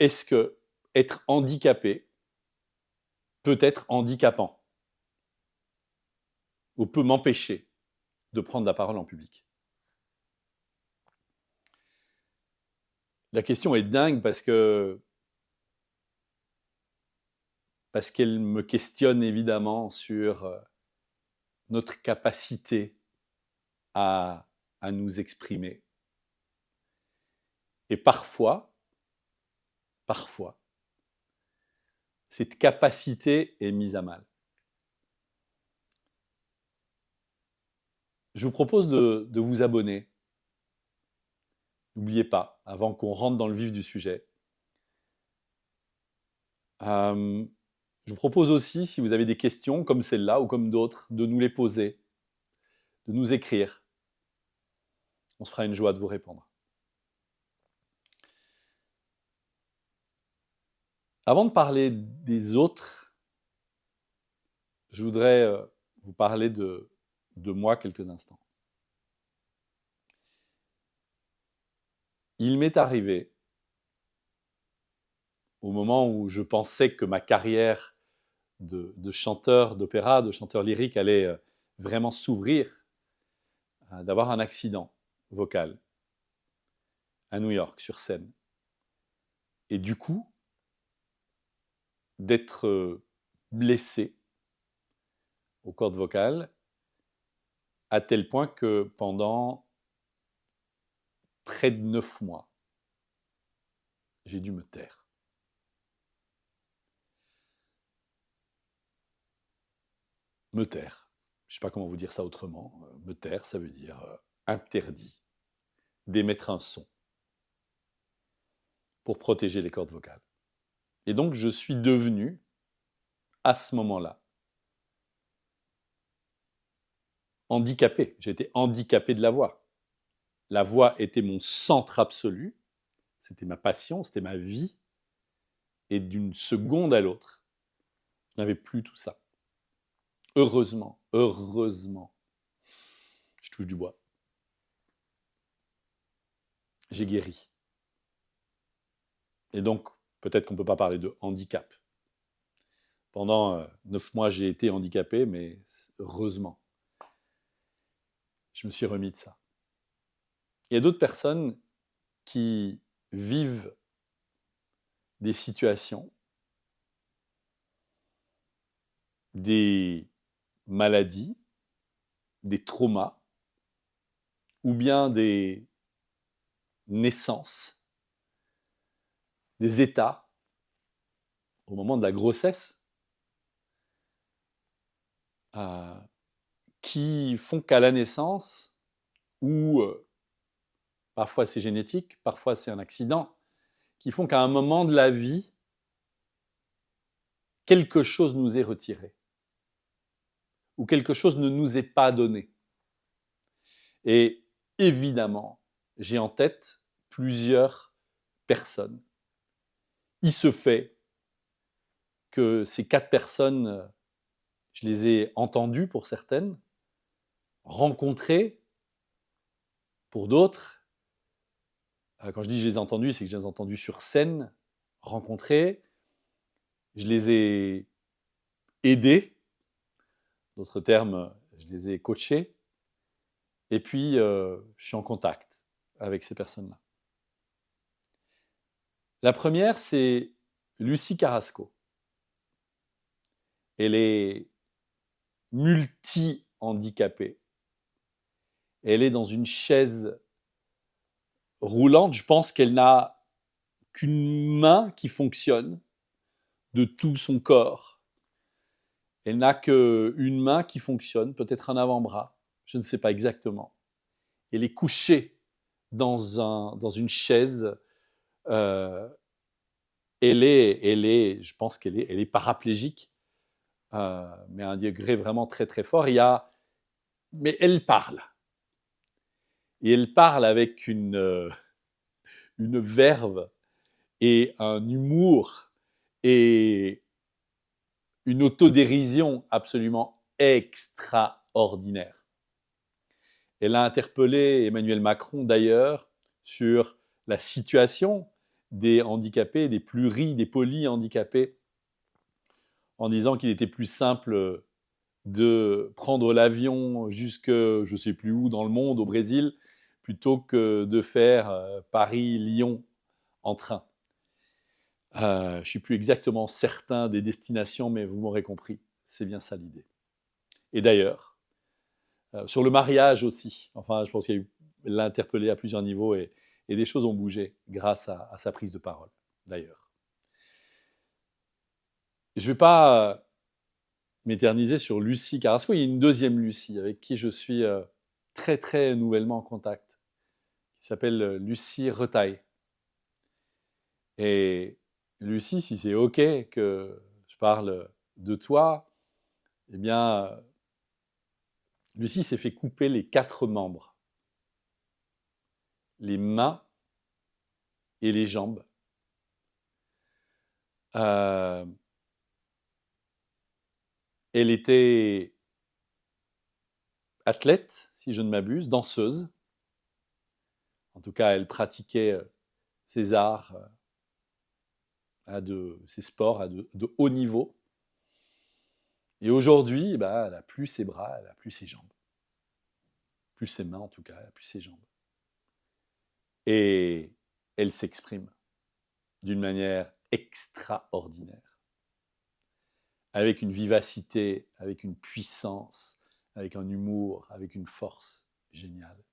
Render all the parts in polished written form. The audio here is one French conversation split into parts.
est-ce que être handicapé peut être handicapant ou peut m'empêcher de prendre la parole en public? La question est dingue parce qu'elle me questionne évidemment sur notre capacité à nous exprimer. Et parfois, cette capacité est mise à mal. Je vous propose de vous abonner. N'oubliez pas, avant qu'on rentre dans le vif du sujet. Je vous propose aussi, si vous avez des questions comme celle-là ou comme d'autres, de nous les poser, de nous écrire. On se fera une joie de vous répondre. Avant de parler des autres, je voudrais vous parler de moi quelques instants. Il m'est arrivé, au moment où je pensais que ma carrière de chanteur d'opéra, de chanteur lyrique allait vraiment s'ouvrir, d'avoir un accident vocal à New York, sur scène. Et du coup, d'être blessé aux cordes vocales, à tel point que pendant près de 9 mois, j'ai dû me taire. Me taire. Je ne sais pas comment vous dire ça autrement. Me taire, ça veut dire interdit d'émettre un son pour protéger les cordes vocales. Et donc, je suis devenu, à ce moment-là, handicapé. J'ai été handicapé de la voix. La voix était mon centre absolu. C'était ma passion, c'était ma vie. Et d'une seconde à l'autre, je n'avais plus tout ça. Heureusement, je touche du bois. J'ai guéri. Et donc, peut-être qu'on ne peut pas parler de handicap. Pendant 9 mois, j'ai été handicapé, mais heureusement, je me suis remis de ça. Il y a d'autres personnes qui vivent des situations, des maladies, des traumas, ou bien des naissances, des états au moment de la grossesse qui font qu'à la naissance, ou parfois c'est génétique, parfois c'est un accident, qui font qu'à un moment de la vie, quelque chose nous est retiré, ou quelque chose ne nous est pas donné. Et évidemment, j'ai en tête plusieurs personnes. Il se fait que ces 4 personnes, je les ai entendues pour certaines, rencontrées pour d'autres. Quand je dis je les ai entendues, c'est que je les ai entendues sur scène, rencontrées. Je les ai aidées. D'autres termes, je les ai coachées. Et puis, je suis en contact avec ces personnes-là. La première, c'est Lucie Carrasco. Elle est multi-handicapée. Elle est dans une chaise roulante. Je pense qu'elle n'a qu'une main qui fonctionne de tout son corps. Elle n'a qu'une main qui fonctionne, peut-être un avant-bras, je ne sais pas exactement. Elle est couchée dans une chaise. Je pense qu'elle est paraplégique, mais à un degré vraiment très très fort. Mais elle parle. Et elle parle avec une verve et un humour et une autodérision absolument extraordinaire. Elle a interpellé Emmanuel Macron d'ailleurs sur la situation des handicapés, des pluris, des polyhandicapés, en disant qu'il était plus simple de prendre l'avion jusque je ne sais plus où dans le monde, au Brésil, plutôt que de faire Paris-Lyon en train. Je ne suis plus exactement certain des destinations, mais vous m'aurez compris, c'est bien ça l'idée. Et d'ailleurs, sur le mariage aussi, enfin je pense qu'il l'a interpellé à plusieurs niveaux et des choses ont bougé grâce à sa prise de parole, d'ailleurs. Je ne vais pas m'éterniser sur Lucie Carrasco, il y a une deuxième Lucie avec qui je suis très très nouvellement en contact, qui s'appelle Lucie Retaille. Et Lucie, si c'est OK que je parle de toi, eh bien, Lucie s'est fait couper les 4 membres, les mains et les jambes. Elle était athlète, si je ne m'abuse, danseuse. En tout cas, elle pratiquait ses arts, ses sports à de haut niveau. Et aujourd'hui, elle n'a plus ses bras, elle n'a plus ses jambes. Plus ses mains en tout cas, elle n'a plus ses jambes. Et elle s'exprime d'une manière extraordinaire, avec une vivacité, avec une puissance, avec un humour, avec une force géniale.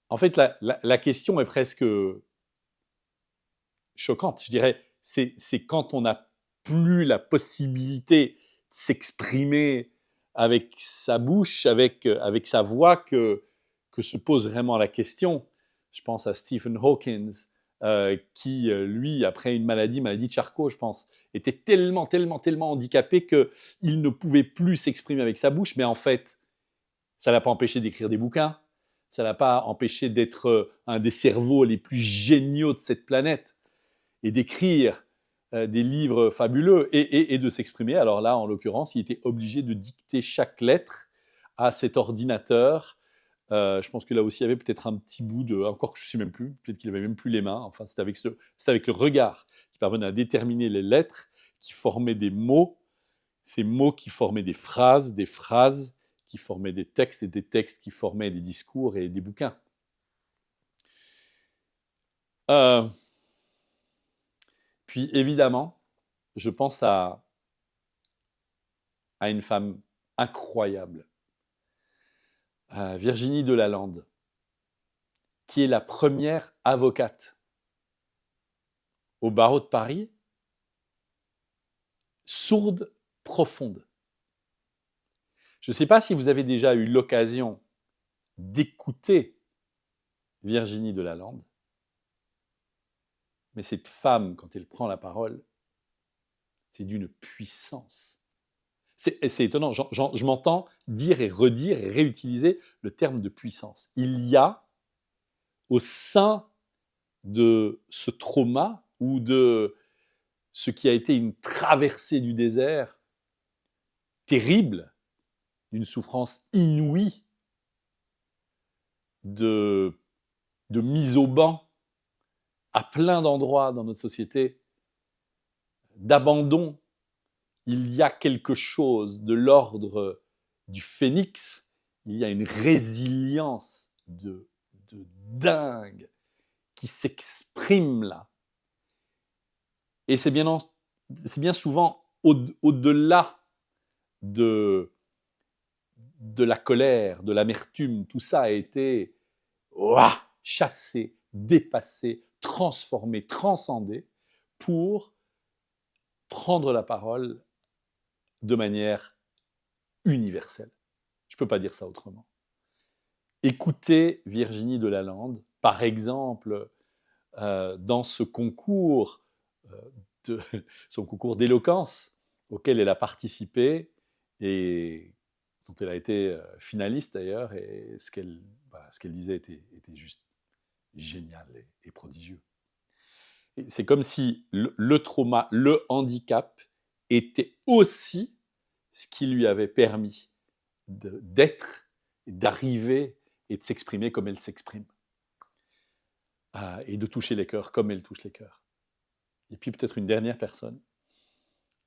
En fait, la question est presque choquante, je dirais. C'est quand on n'a plus la possibilité de s'exprimer avec sa bouche, avec sa voix, que se pose vraiment la question. Je pense à Stephen Hawking, qui, lui, après une maladie de Charcot, je pense, était tellement handicapé qu'il ne pouvait plus s'exprimer avec sa bouche, mais en fait, ça ne l'a pas empêché d'écrire des bouquins, ça ne l'a pas empêché d'être un des cerveaux les plus géniaux de cette planète et d'écrire des livres fabuleux et de s'exprimer. Alors là, en l'occurrence, il était obligé de dicter chaque lettre à cet ordinateur. Je pense que là aussi, il y avait peut-être un petit bout de... Encore que je ne sais même plus, peut-être qu'il n'avait même plus les mains. Enfin, c'était avec le regard qui parvenait à déterminer les lettres qui formaient des mots, ces mots qui formaient des phrases qui formaient des textes et des textes qui formaient des discours et des bouquins. Puis évidemment, je pense à une femme incroyable, Virginie Delalande, qui est la première avocate au barreau de Paris, sourde profonde. Je ne sais pas si vous avez déjà eu l'occasion d'écouter Virginie Delalande, mais cette femme, quand elle prend la parole, c'est d'une puissance. C'est étonnant, je m'entends dire et redire et réutiliser le terme de puissance. Il y a au sein de ce trauma ou de ce qui a été une traversée du désert terrible, d'une souffrance inouïe, de mise au banc à plein d'endroits dans notre société, d'abandon. Il y a quelque chose de l'ordre du phénix, il y a une résilience de dingue qui s'exprime là. Et c'est bien souvent au-delà de la colère, de l'amertume. Tout ça a été chassé, dépassé, transformé, transcendé pour prendre la parole de manière universelle. Je ne peux pas dire ça autrement. Écoutez Virginie Delalande, par exemple, dans ce concours, son concours d'éloquence auquel elle a participé et dont elle a été finaliste d'ailleurs, et ce qu'elle disait était juste génial et prodigieux. Et c'est comme si le trauma, le handicap était aussi ce qui lui avait permis d'être, d'arriver et de s'exprimer comme elle s'exprime. et de toucher les cœurs comme elle touche les cœurs. Et puis peut-être une dernière personne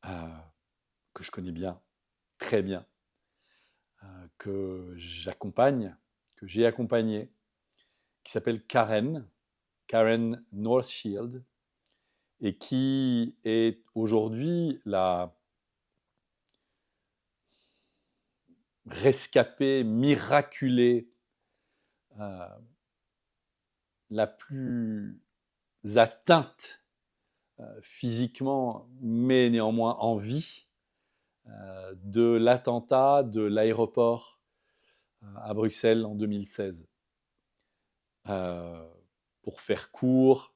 que je connais bien, très bien, que j'accompagne, que j'ai accompagné, qui s'appelle Karen Northshield, et qui est aujourd'hui la rescapée, miraculée, la plus atteinte physiquement, mais néanmoins en vie, de l'attentat de l'aéroport à Bruxelles en 2016. Pour faire court,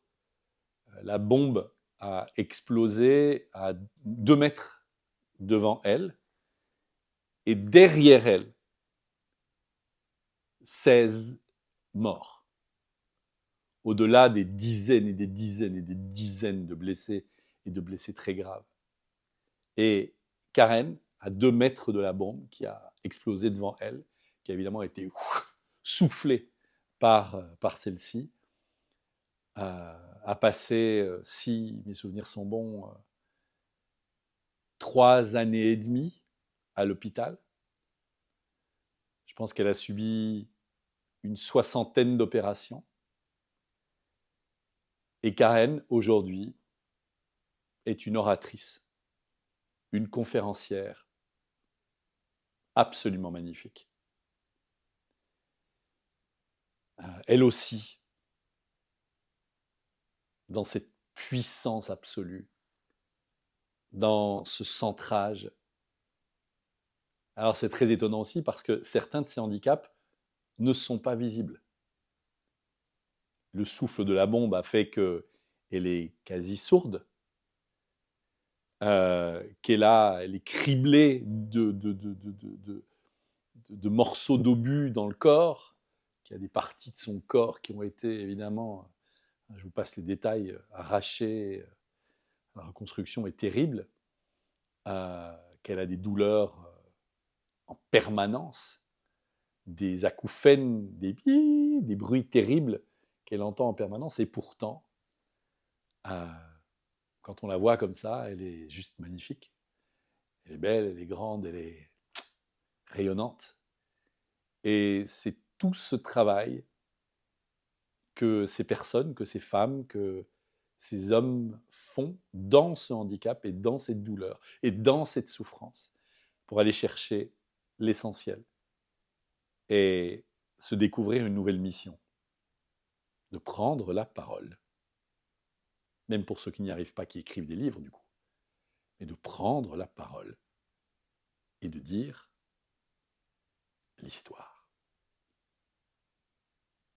la bombe a explosé à 2 mètres devant elle, et derrière elle, 16 morts. Au-delà des dizaines et des dizaines et des dizaines de blessés, et de blessés très graves. Et Karen, à 2 mètres de la bombe qui a explosé devant elle, qui a évidemment été soufflée par celle-ci, a passé, si mes souvenirs sont bons, 3 années et demie à l'hôpital. Je pense qu'elle a subi une 60aine d'opérations. Et Karen, aujourd'hui, est une oratrice, une conférencière absolument magnifique. Elle aussi, dans cette puissance absolue, dans ce centrage. Alors c'est très étonnant aussi parce que certains de ces handicaps ne sont pas visibles. Le souffle de la bombe a fait qu'elle est quasi sourde, qu'elle est criblée de morceaux d'obus dans le corps, qu'il y a des parties de son corps qui ont été évidemment, je vous passe les détails, arrachées. La reconstruction est terrible, qu'elle a des douleurs en permanence, des acouphènes, des bruits terribles qu'elle entend en permanence, et pourtant, quand on la voit comme ça, elle est juste magnifique. Elle est belle, elle est grande, elle est rayonnante. Et c'est tout ce travail que ces personnes, que ces femmes, que ces hommes font dans ce handicap et dans cette douleur et dans cette souffrance pour aller chercher l'essentiel et se découvrir une nouvelle mission, de prendre la parole. Même pour ceux qui n'y arrivent pas, qui écrivent des livres du coup, mais de prendre la parole et de dire l'histoire.